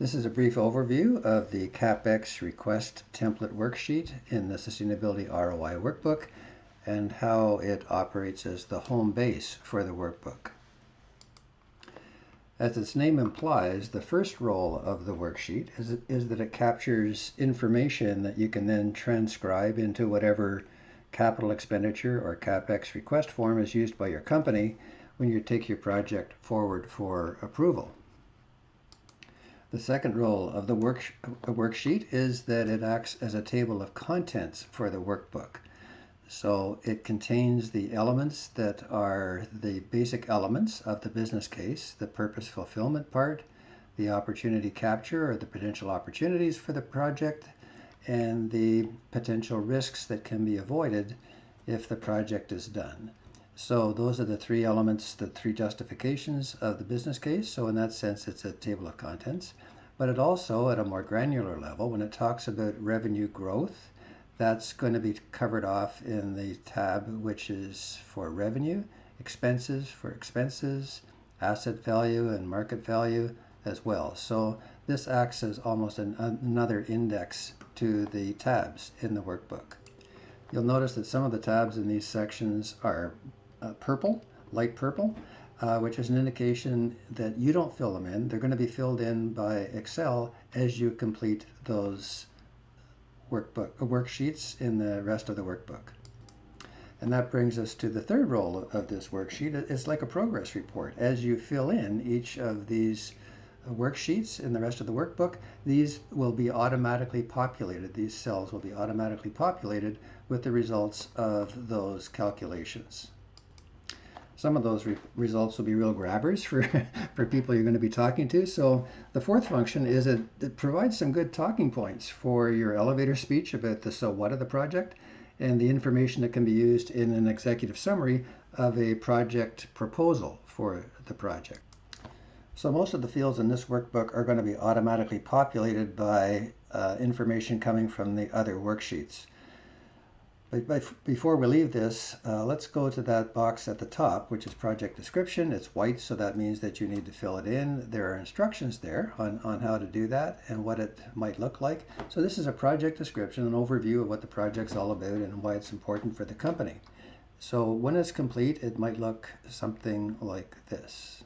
This is a brief overview of the CAPEX Request Template worksheet in the Sustainability ROI workbook and how it operates as the home base for the workbook. As its name implies, the first role of the worksheet is that it captures information that you can then transcribe into whatever capital expenditure or CAPEX request form is used by your company when you take your project forward for approval. The second role of the worksheet is that it acts as a table of contents for the workbook. So it contains the elements that are the basic elements of the business case, the purpose fulfillment part, the opportunity capture or the potential opportunities for the project, and the potential risks that can be avoided if the project is done. So those are the three elements, the three justifications of the business case. So in that sense, it's a table of contents. But it also, at a more granular level, when it talks about revenue growth, that's going to be covered off in the tab which is for revenue, expenses for expenses, asset value and market value as well. So this acts as almost another index to the tabs in the workbook. You'll notice that some of the tabs in these sections are purple, light purple, which is an indication that you don't fill them in. They're going to be filled in by Excel as you complete those worksheets in the rest of the workbook. And that brings us to the third role of this worksheet. It's like a progress report. As you fill in each of these worksheets in the rest of the workbook, these will be automatically populated. These cells will be automatically populated with the results of those calculations. Some of those results will be real grabbers for people you're going to be talking to. So the fourth function is it provides some good talking points for your elevator speech about the so what of the project and the information that can be used in an executive summary of a project proposal for the project. So most of the fields in this workbook are going to be automatically populated by information coming from the other worksheets. But before we leave this, let's go to that box at the top, which is project description. It's white, so that means that you need to fill it in. There are instructions there on how to do that and what it might look like. So this is a project description, an overview of what the project's all about and why it's important for the company. So when it's complete, it might look something like this.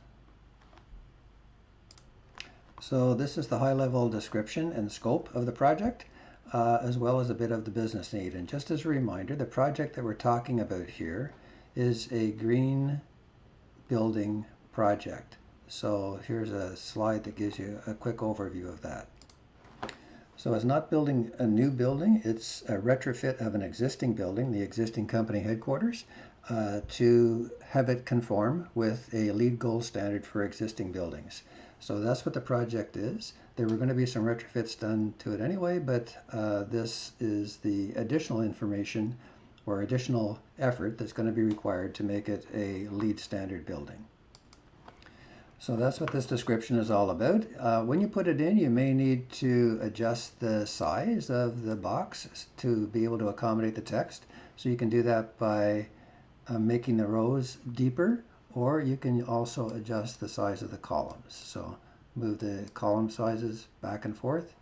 So this is the high-level description and scope of the project. As well as a bit of the business need. And just as a reminder, the project that we're talking about here is a green building project. So here's a slide that gives you a quick overview of that. So it's not building a new building, it's a retrofit of an existing building, the existing company headquarters, to have it conform with a LEED gold standard for existing buildings. So that's what the project is. There were going to be some retrofits done to it anyway, but this is the additional information or additional effort that's going to be required to make it a LEED standard building. So that's what this description is all about. When you put it in, you may need to adjust the size of the box to be able to accommodate the text. So you can do that by making the rows deeper, or you can also adjust the size of the columns. So move the column sizes back and forth,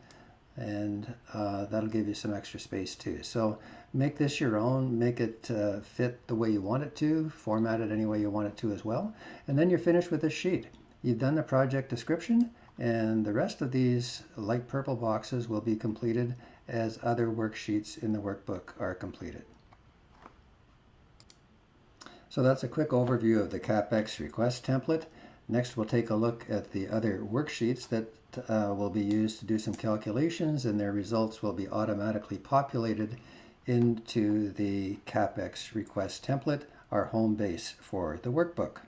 and that'll give you some extra space too. So make this your own, make it fit the way you want it to, format it any way you want it to as well, and then you're finished with this sheet. You've done the project description, and the rest of these light purple boxes will be completed as other worksheets in the workbook are completed. So that's a quick overview of the CAPEX Request Template. Next, we'll take a look at the other worksheets that will be used to do some calculations, and their results will be automatically populated into the CAPEX Request Template, our home base for the workbook.